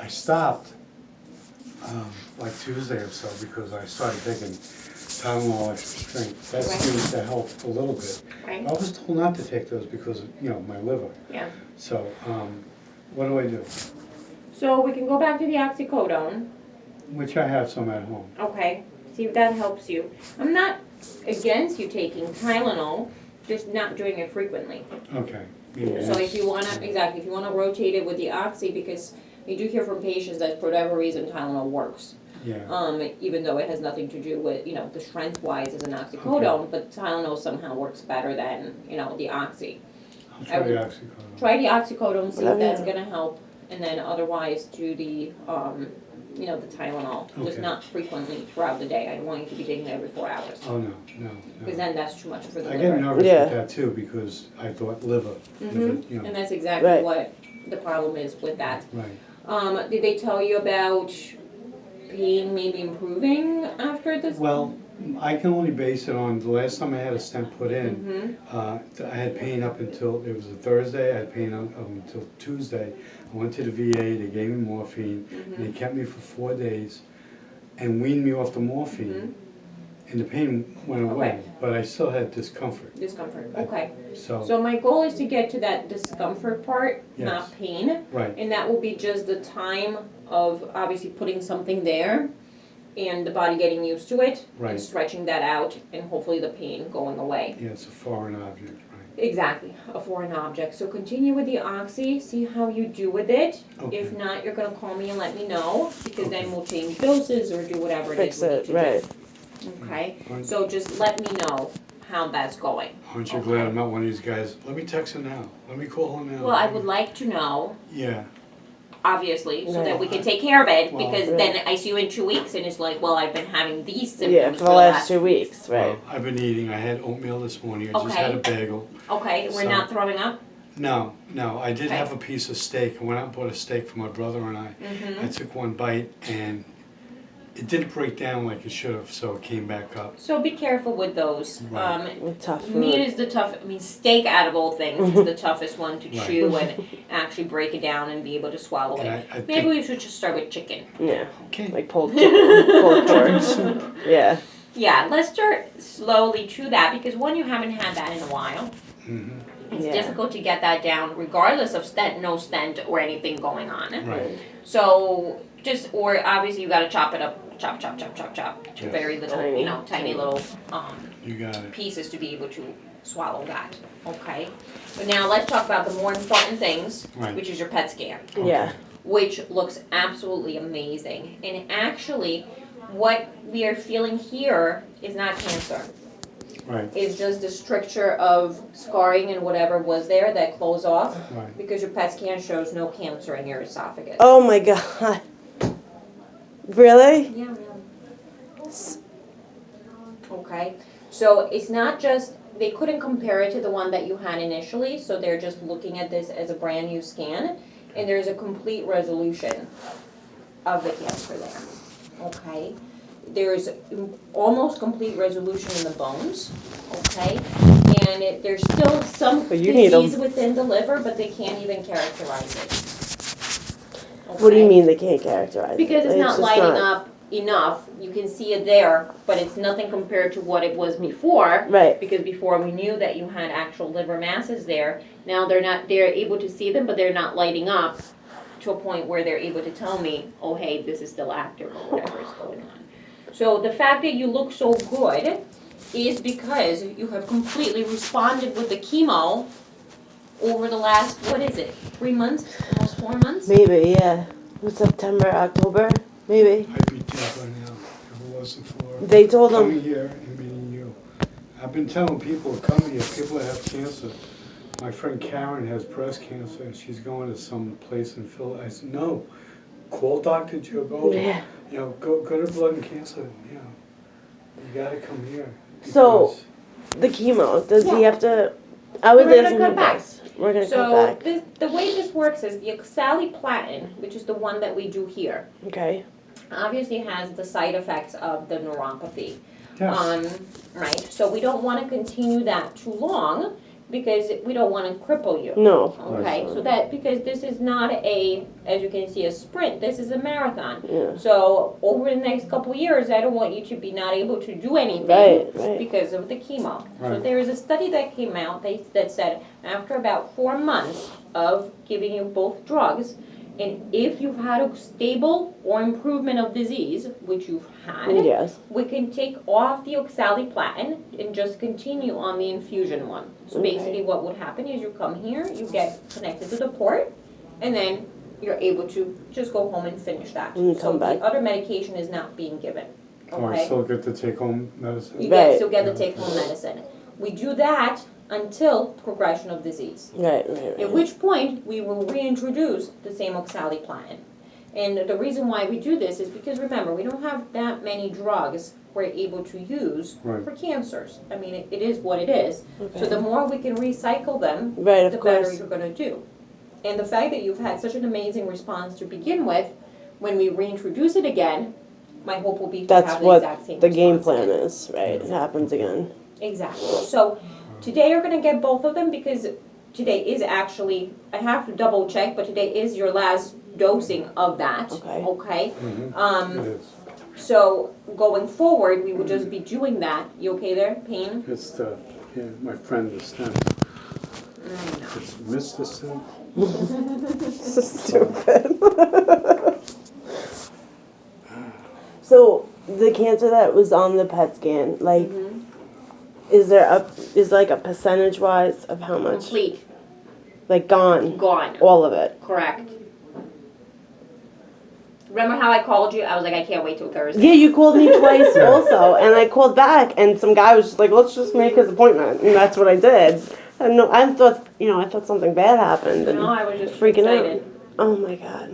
stopped like Tuesday or so because I started taking Tylenol extra strength. That Right. seems to help a little bit. Right. I was told not to take those because of, my liver. Yeah. So, what do I do? So we can go back to the oxycodone. Which I have some at home. Okay. See if that helps you. I'm not against you taking Tylenol, just not doing it frequently. Okay. So if you wanna rotate it with the oxy, because we do hear from patients that for whatever reason Tylenol works. Yeah. Even though it has nothing to do with, the strength-wise as an oxycodone, but Tylenol somehow works better than, the oxy. I'll try the oxycodone. Try the oxycodone, see if Whatever. that's gonna help, and then otherwise do the, the Tylenol, just Okay. not frequently throughout the day. I don't want you to be taking it every 4 hours, Oh, no. because then that's too much for the I liver. get nervous Yeah. with that too because I thought liver, Mhm. And that's exactly Right. what the problem is with that. right. Did they tell you about pain maybe improving after this? Well, I can only base it on, the last time I had a stent put in, I had pain up until, it was a Thursday, I had pain up until Tuesday. I went to the VA, they gave me morphine, and they kept me for 4 days and weaned me off the morphine. And the pain went away, Okay. but I still had discomfort, Discomfort, okay. so, So my goal is to get to that discomfort part, not Yes. pain. right, And that will be just the time of obviously putting something there and the body getting used to it and Right. stretching that out and hopefully the pain going away. yeah, it's a foreign object, right. Exactly, a foreign object. So continue with the oxy, see how you do with it. Okay. If not, you're gonna call me and let me know, because Okay. then we'll change doses or do whatever it Fix is we need it, to right. do. Okay, Aren't- so just let me know how that's going. Aren't you glad I'm not one of these guys, let me text her now, let me call her now? Well, I would like to know, Yeah, obviously, so that Right. we can take care of it, Well, because Right. then I see you in 2 weeks and it's like, well, I've been having these Yeah, symptoms for the last 2 weeks, right. well, I've been eating, I had oatmeal this morning, I just had a bagel. Okay, we're So- not throwing up? No, I did Okay. have a piece of steak, I went out and bought a steak for my brother and I. Mm-hmm. I took one bite and it didn't break down like it should have, so it came back up. So be careful with those. Right. With tough Meat food. is the steak out of all things is the toughest one to Right. chew and actually break it down and be able to swallow And it. I Maybe think, we should just start with chicken. Yeah, okay, like pulled chicken, pulled pork. soup. Yeah, Yeah, let's start slowly to that, because one, you haven't had that in a while. Mhm. It's Yeah. difficult to get that down regardless of no stent or anything going on. Right, So or obviously you gotta chop it up, chop to Yes. very little, Tiny. tiny little you got it. pieces to be able to swallow that, okay? But now let's talk about the more important things, Right. which is your PET scan, yeah. which looks absolutely amazing. And actually, what we are feeling here is not cancer. Right, It's just the stricture of scarring and whatever was there that closed off, right. because your PET scan shows no cancer in your esophagus. Oh my god. Really? Yeah, really. Okay, so it's not just, they couldn't compare it to the one that you had initially, so they're just looking at this as a brand new scan, and there's a complete resolution of the cancer there, okay? There's almost complete resolution in the bones, okay? And there's still some But you need disease within the liver, but they can't even characterize it. What do you Okay? mean they can't characterize it? Because it's not just lighting up enough, you can see it there, but it's nothing compared to what it was before. Right. Because before we knew that you had actual liver masses there, now they're able to see them, but they're not lighting up to a point where they're able to tell me, oh hey, this is still active or whatever is going on. So the fact that you look so good is because you have completely responded with the chemo over the last, 3 months, almost 4 months? Maybe, yeah. September, October, maybe. I'd be dead by now if it wasn't for They told them. coming here and meeting you. I've been telling people to come here, people that have cancer. My friend Karen has breast cancer and she's going to some place in Philly. I said, no, call Dr. Joe, go, Yeah. go to blood and cancer, you gotta come here. So- because- The chemo, does he Yeah. have to? I was We're gonna asking cut you back. guys. We're gonna cut So back. the way this works is the oxaliplatin, which is the one that we do here, Okay. obviously has the side effects of the neuropathy. Yes, Right, so we don't wanna continue that too long, because we don't wanna cripple you. No. Okay, so that, because this is not a, as you can see, a sprint, this is a marathon. Yeah. So over the next couple years, I don't want you to be not able to do anything Right. because of the chemo. So Right. there is a study that came out that said after about 4 months of giving you both drugs, and if you've had a stable or improvement of disease, which you've had, Yes. we can take off the oxaliplatin and just continue on the infusion one. So Okay. basically what would happen is you come here, you get connected to the port, and then you're able to just go home and finish that. And you So come back. the other medication is not being given, Oh, I okay? still get to take home medicine? You Right. still get the take-home medicine. We do that until progression of disease. Right. At which point, we will reintroduce the same oxaliplatin. And the reason why we do this is because, remember, we don't have that many drugs we're able to use Right. for cancers. I mean, it is what it is. So the more we can recycle them, Right, the of better course. you're gonna do. And the fact that you've had such an amazing response to begin with, when we reintroduce it again, my hope will be to That's have the what exact same the game response plan again. is, right? It happens again. Exactly. So today you're gonna get both of them because today is actually, I have to double check, but today is your last dosing of that. Okay. Okay? Mhm. It is. So going forward, we will just be doing that. You okay there, Pain? It's the, yeah, my friend the stem. It's Mr. Stem. So stupid. So the cancer that was on the PET scan, like, is like a percentage wise of how much? Complete. Like gone, Gone. all of it. Correct. Remember how I called you? I was like, I can't wait till Thursday. Yeah, you called me twice also, and I called back, and some guy was just like, "Let's just make his appointment," and that's what I did. And no, I thought something bad happened, and No, I was just freaking excited. out. Oh my god.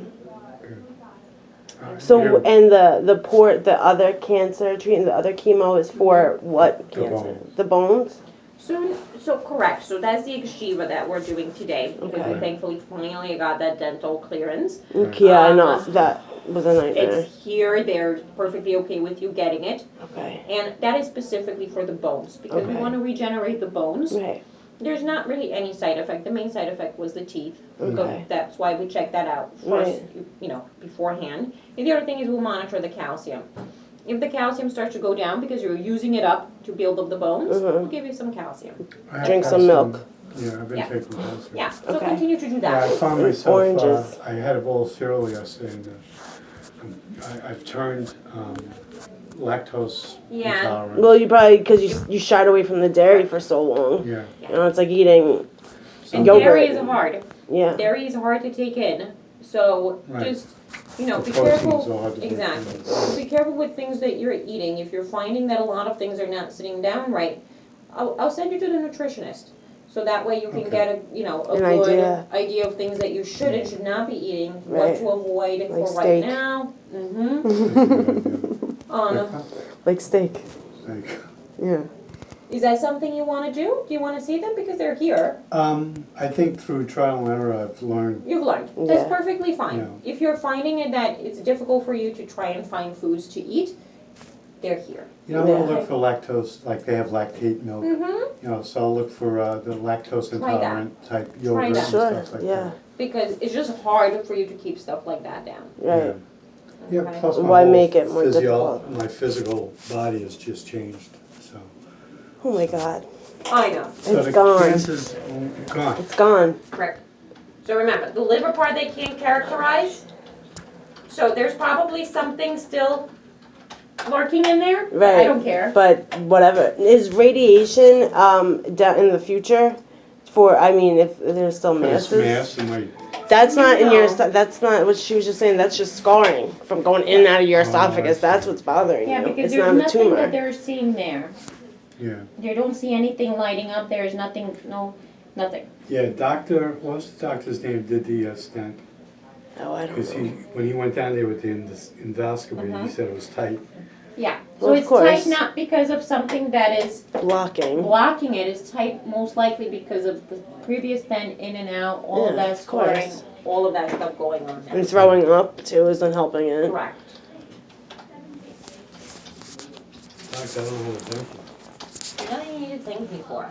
Yeah. So and the other cancer treatment, the other chemo is for what The cancer? bones. The bones. So correct. So that's the Extiva that we're doing today because Okay. we thankfully finally got that dental clearance. Okay, yeah, I know Um, that was a nightmare. It's here. They're perfectly okay with you getting it, Okay. and that is specifically for the bones because we Okay. want to regenerate the bones. Right. There's not really any side effect. The main side effect was the teeth. So Okay. that's why we checked that out first, Right. you know, beforehand. And the other thing is we'll monitor the calcium. If the calcium starts to go down because you're using it up to build up the bones, we'll give you some calcium. I have Drink had some milk. Yeah, I've been Yeah. taking calcium. Yeah, so Okay. continue to do Yeah, I that. found And myself, oranges. I had a bowl of cereal yesterday and I've turned lactose Yeah. intolerant. Well, you probably because you shied away from the dairy for so long. Yeah. You know, it's like eating. And Yogurt. dairy is hard. Yeah. Dairy is hard to take in. So Right. just, you know, The be proteins careful. are hard to break Exactly. down. So be careful with things that you're eating. If you're finding that a lot of things are not sitting down right, I'll send you to the nutritionist. So that way you can Okay. get a, you know, a An good idea. idea of things that you should and should not be eating, Right. what to avoid Like for right steak. now. That's a good idea. Like steak. Like, Yeah. Is that something you wanna do? Do you wanna see them? Because they're here. I think through trial and error, I've learned, You've learned. That's Yeah. perfectly fine. Yeah. If you're finding it that it's difficult for you to try and find foods to eat, they're here. you know, I'm gonna Yeah. look for lactose, like they have lactate milk, Mm-hmm. you know, so I'll look for the lactose Try that. intolerant type yogurt and that. Sure. stuff like Yeah. that. Because it's just hard for you to keep stuff like that down. Right. Yeah, Okay. plus my Why whole make it more difficult? My physical body has just changed, so. Oh my god. I know. So It's the gone. cancer's gone. It's gone. Correct. So remember, the liver part they can't characterize. So there's probably something still lurking in there. Right. I don't care. But whatever. Is radiation down in the future for? I mean, if there's still For this masses. mass and my, That's not in your. No. That's not what she was just saying. That's just scarring from going in and out of your Oh, esophagus. I see. That's what's bothering Yeah, you. because It's there's not a nothing tumor. that they're seeing there. yeah. They don't see anything lighting up. There's nothing, nothing. Yeah, what was the doctor's name, did the stent? Oh, I don't Because know. when he went down there with the endoscopy, he said it was tight. Yeah. Well, So of it's course. tight not because of something that is Blocking. blocking it. It's tight most likely because of the previous stent in and out, all of Yeah, that of scarring. course. All of that stuff going on now. And throwing up too isn't helping it. Correct. Doc, I don't know how to thank you. There's nothing you need to thank me for.